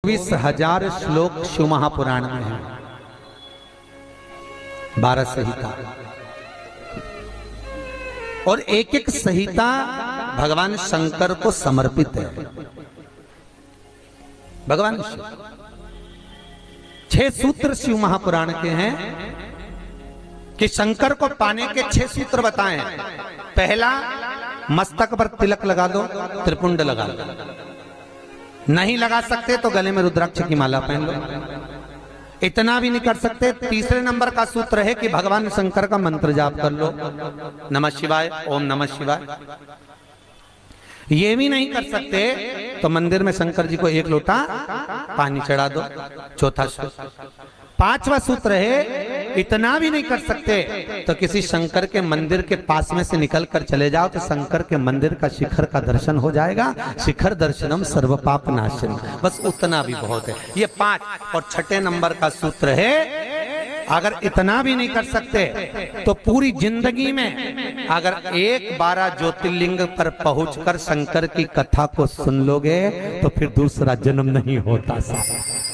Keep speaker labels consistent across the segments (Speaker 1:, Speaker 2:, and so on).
Speaker 1: 24,000 श्लोक शिव महापुराण में है, 12 संहिता, और एक एक संहिता भगवान शंकर को समर्पित है। भगवान शिव 6 सूत्र शिव महापुराण के हैं कि शंकर को पाने के 6 सूत्र बताएं। पहला, मस्तक पर तिलक लगा दो, त्रिपुंड लगा दो, नहीं लगा सकते तो गले में रुद्राक्ष की माला पहन लो। इतना भी नहीं कर सकते, तीसरे नंबर का सूत्र है कि भगवान शंकर का मंत्र जाप कर लो, नमः शिवाय, ओम नमः शिवाय। ये भी नहीं कर सकते तो मंदिर में शंकर जी को 1 लोटा पानी चढ़ा दो, चौथा सूत्र। 5वां सूत्र है, इतना भी नहीं कर सकते तो किसी शंकर के मंदिर के पास में से निकल कर चले जाओ तो शंकर के मंदिर का शिखर का दर्शन हो जाएगा। शिखर दर्शनम सर्व पाप नाशनम, बस उतना भी बहुत है। ये 5। और 6ठे नंबर का सूत्र है, अगर इतना भी नहीं कर सकते तो पूरी जिंदगी में अगर 12 ज्योतिर्लिंग पर पहुंचकर शंकर की कथा को सुन लोगे तो फिर दूसरा जन्म नहीं होता।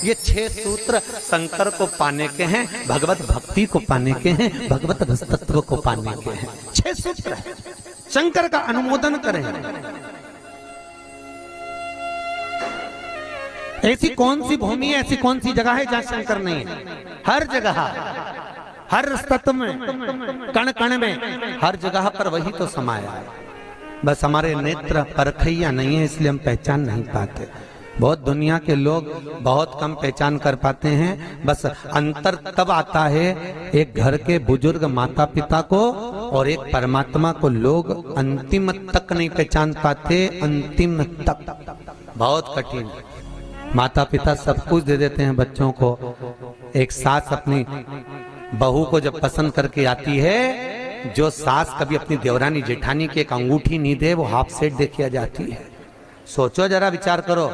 Speaker 1: ये 6 सूत्र शंकर को पाने के हैं, भगवत भक्ति को पाने के हैं, भगवत रसतत्व को पाने के हैं। 6 सूत्र है, शंकर का अनुमोदन करें। ऐसी कौन सी भूमि है, ऐसी कौन सी जगह है जहां शंकर नहीं है? हर जगह, हर तत्व में, कण कण में, हर जगह पर वही तो समाया है। बस हमारे नेत्र परखैया नहीं है, इसलिए हम पहचान नहीं पाते। बहुत दुनिया के लोग बहुत कम पहचान कर पाते हैं। बस अंतर तब आता है एक घर के बुजुर्ग माता पिता को और एक परमात्मा को लोग अंतिम तक नहीं पहचान पाते। अंतिम तक बहुत कठिन। माता पिता सब कुछ दे देते हैं बच्चों को। एक सास अपनी बहू को जब पसंद करके आती है, जो सास कभी अपनी देवरानी जेठानी की एक अंगूठी नहीं दे, वो हाफ सेट दे के आ जाती है। सोचो जरा, विचार करो,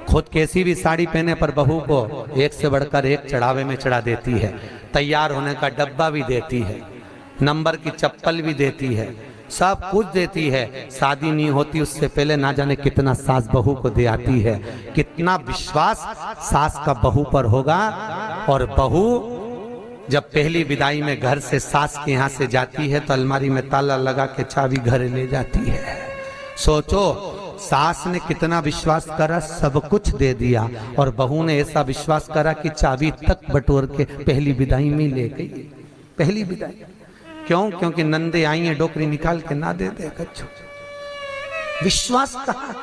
Speaker 1: खुद कैसी भी साड़ी पहने पर बहू को एक से बढ़कर एक चढ़ावे में चढ़ा देती है, तैयार होने का डब्बा भी देती है, नंबर की चप्पल भी देती है, सब कुछ देती है। शादी नहीं होती उससे पहले ना जाने कितना सास बहू को दे आती है। कितना विश्वास सास का बहू पर होगा। और बहू जब पहली विदाई में घर से सास के यहाँ से जाती है तो अलमारी में ताला लगा के चाबी घर ले जाती है। सोचो, सास ने कितना विश्वास करा, सब कुछ दे दिया, और बहू ने ऐसा विश्वास करा कि चाबी तक बटोर के पहली विदाई में ले गई। पहली विदाई क्यों? क्योंकि नंदे आई है, डोकरी निकाल के ना दे दे कच्छू। विश्वास कहाँ,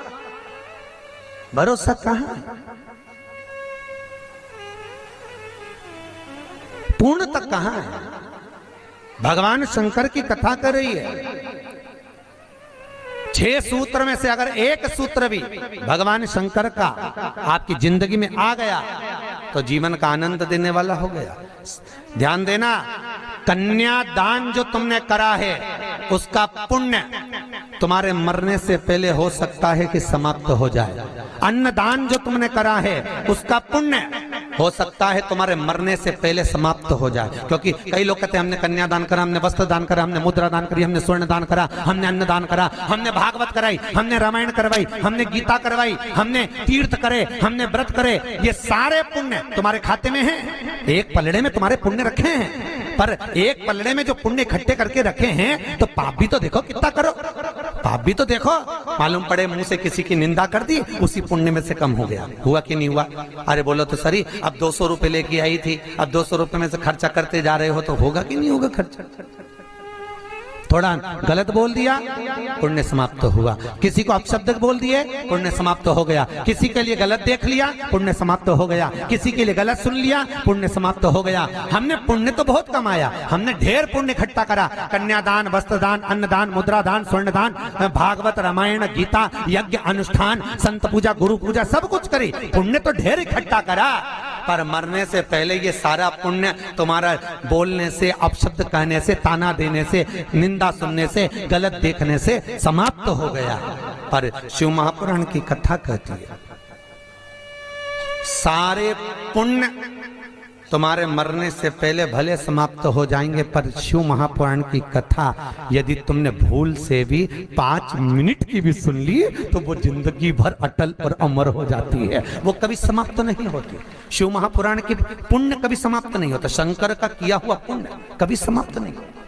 Speaker 1: भरोसा कहाँ, पूर्ण तक कहाँ है? भगवान शंकर की कथा कर रही है। 6 सूत्र में से अगर एक सूत्र भी भगवान शंकर का आपकी जिंदगी में आ गया तो जीवन का आनंद देने वाला हो गया। ध्यान देना, कन्यादान जो तुमने करा है उसका पुण्य तुम्हारे मरने से पहले हो सकता है कि समाप्त हो जाए। अन्नदान जो तुमने करा है उसका पुण्य हो सकता है तुम्हारे मरने से पहले समाप्त हो जाए। क्योंकि कई लोग कहते हैं हमने कन्यादान करा, हमने वस्त्र दान करा, हमने मुद्रा दान करी, हमने स्वर्ण दान करा, हमने अन्न दान करा, हमने भागवत कराई, हमने रामायण करवाई, हमने गीता करवाई, हमने तीर्थ करे, हमने व्रत करे। ये सारे पुण्य तुम्हारे खाते में हैं। एक पलड़े में तुम्हारे पुण्य रखे हैं, पर एक पलड़े में जो पुण्य इकट्ठे करके रखे हैं तो पाप भी तो देखो कितना करो। पाप भी तो देखो, मालूम पड़े मुंह से किसी की निंदा कर दी, उसी पुण्य में से कम हो गया। हुआ कि नहीं हुआ? अरे बोलो तो सही, अब 200 रुपए लेके आई थी, अब 200 रुपए में से खर्चा करते जा रहे हो तो होगा कि नहीं होगा खर्चा? थोड़ा गलत बोल दिया, पुण्य समाप्त हुआ। किसी को अपशब्द बोल दिए, पुण्य समाप्त हो गया। किसी के लिए गलत देख लिया, पुण्य समाप्त हो गया। किसी के लिए गलत सुन लिया, पुण्य समाप्त हो गया। हमने पुण्य तो बहुत कमाया, हमने ढेर पुण्य इकट्ठा करा। कन्यादान, वस्त्रदान, अन्नदान, मुद्रा दान, स्वर्ण दान, भागवत, रामायण, गीता, यज्ञ, अनुष्ठान, संत पूजा, गुरु पूजा, सब कुछ करी, पुण्य तो ढेर इकट्ठा करा। पर मरने से पहले ये सारा पुण्य तुम्हारा बोलने से, अपशब्द कहने से, ताना देने से, निंदा सुनने से, गलत देखने से समाप्त हो गया। पर शिव महापुराण की कथा कहती है सारे पुण्य तुम्हारे मरने से पहले भले समाप्त हो जाएंगे, पर शिव महापुराण की कथा यदि तुमने भूल से भी 5 मिनट की भी सुन ली तो वो जिंदगी भर अटल और अमर हो जाती है, वो कभी समाप्त नहीं होती। शिव महापुराण की पुण्य कभी समाप्त नहीं होता, शंकर का किया हुआ पुण्य कभी समाप्त नहीं होता।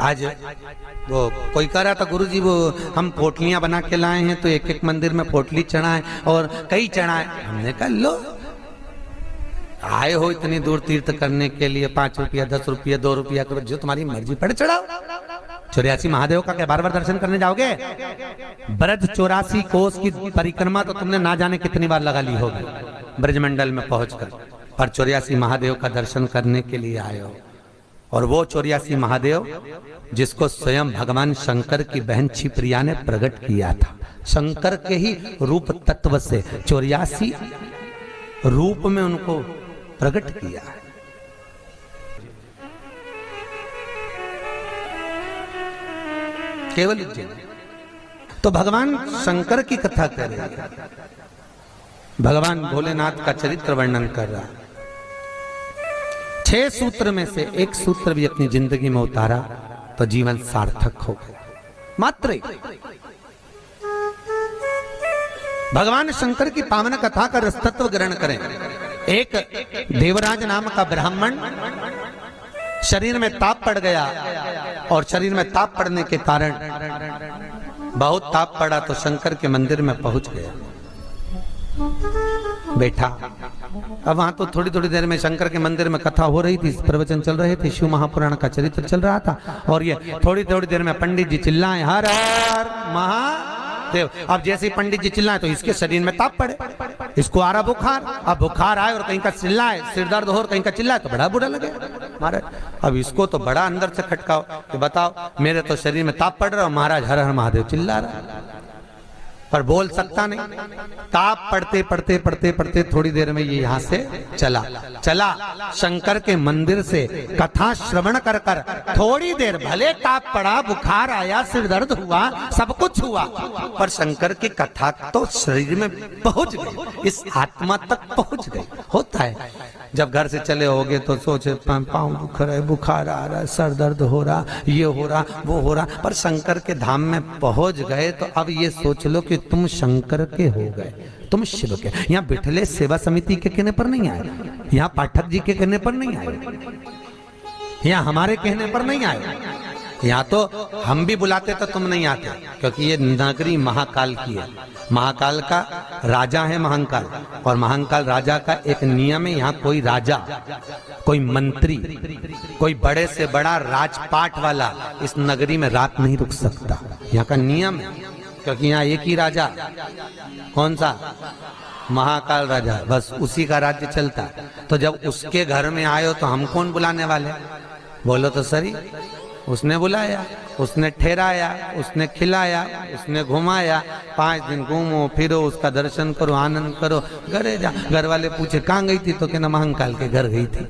Speaker 1: आज वो कोई कह रहा था गुरुजी वो हम पोटलियां बना के लाए हैं तो एक एक मंदिर में पोटली चढ़ाएं और कई चढ़ाएं। हमने कहा लो आए हो इतनी दूर तीर्थ करने के लिए, 5 रुपया 10 रुपया 2 रुपया करो, जो तुम्हारी मर्जी पड़े चढ़ाओ। 84 महादेव का क्या बार बार दर्शन करने जाओगे? ब्रज 84 कोस की परिक्रमा तो तुमने ना जाने कितनी बार लगा ली होगी ब्रजमंडल में पहुंचकर, पर 84 महादेव का दर्शन करने के लिए आए हो। और वो 84 महादेव जिसको स्वयं भगवान शंकर की बहन छिप्रिया ने प्रकट किया था, शंकर के ही रूप तत्व से 84 रूप में उनको प्रकट किया है। केवल उज्जैन। तो भगवान शंकर की कथा कर रहे हैं, भगवान भोलेनाथ का चरित्र वर्णन कर रहा है। 6 सूत्र में से एक सूत्र भी अपनी जिंदगी में उतारा तो जीवन सार्थक हो गया। मात्र भगवान शंकर की पावन कथा का रसतत्व ग्रहण करें। एक देवराज नाम का ब्राह्मण शरीर में ताप पड़ गया और शरीर में ताप पड़ने के कारण बहुत ताप पड़ा तो शंकर के मंदिर में पहुंच गया, बैठा। अब वहां तो थोड़ी थोड़ी देर में शंकर के मंदिर में कथा हो रही थी, प्रवचन चल रहे थे, शिव महापुराण का चरित्र चल रहा था और ये थोड़ी थोड़ी देर में पंडित जी चिल्लाए हर हर महादेव। अब जैसे ही पंडित जी चिल्लाए तो इसके शरीर में ताप पड़े, इसको आ रहा बुखार। अब बुखार आए और कहीं का चिल्लाए, सिर दर्द हो और कहीं का चिल्लाए तो बड़ा बुरा लगे महाराज। अब इसको तो बड़ा अंदर से खटकाओ कि बताओ मेरे तो शरीर में ताप पड़ रहा, महाराज हर हर महादेव चिल्ला रहा, पर बोल सकता नहीं। ताप पढ़ते पढ़ते पढ़ते पढ़ते थोड़ी देर में ये यहाँ से चला शंकर के मंदिर से कथा श्रवण कर कर थोड़ी देर भले ताप पड़ा, बुखार आया, सिर दर्द हुआ, सब कुछ हुआ, पर शंकर की कथा तो शरीर में पहुंच गई, इस आत्मा तक पहुंच गई। होता है जब घर से चले होगे तो सोचे पाँव दुख रहा है, बुखार आ रहा है, सर दर्द हो रहा, ये हो रहा, वो हो रहा, पर शंकर के धाम में पहुंच गए तो अब ये सोच लो कि तुम शंकर के हो गए, तुम शिव के। यहाँ बिठले सेवा समिति के कहने पर नहीं आए, यहाँ पाठक जी के कहने पर नहीं आए, यहाँ हमारे कहने पर नहीं आए, यहाँ तो हम भी बुलाते तो तुम नहीं आते, क्योंकि ये नगरी महाकाल की है। महाकाल का राजा है महाकाल, और महाकाल राजा का एक नियम है, यहाँ कोई राजा, कोई मंत्री, कोई बड़े से बड़ा राजपाट वाला इस नगरी में रात नहीं रुक सकता, यहाँ का नियम है। क्योंकि यहाँ एक ही राजा, कौन सा? महाकाल राजा, बस उसी का राज्य चलता। तो जब उसके घर में आए हो तो हम कौन बुलाने वाले? बोलो तो सही। उसने बुलाया, उसने ठहराया, उसने खिलाया, उसने घुमाया, 5 दिन घूमो फिरो, उसका दर्शन करो, आनंद करो, घरे जा। घर वाले पूछे कहाँ गई थी तो कहना महाकाल के घर गई थी।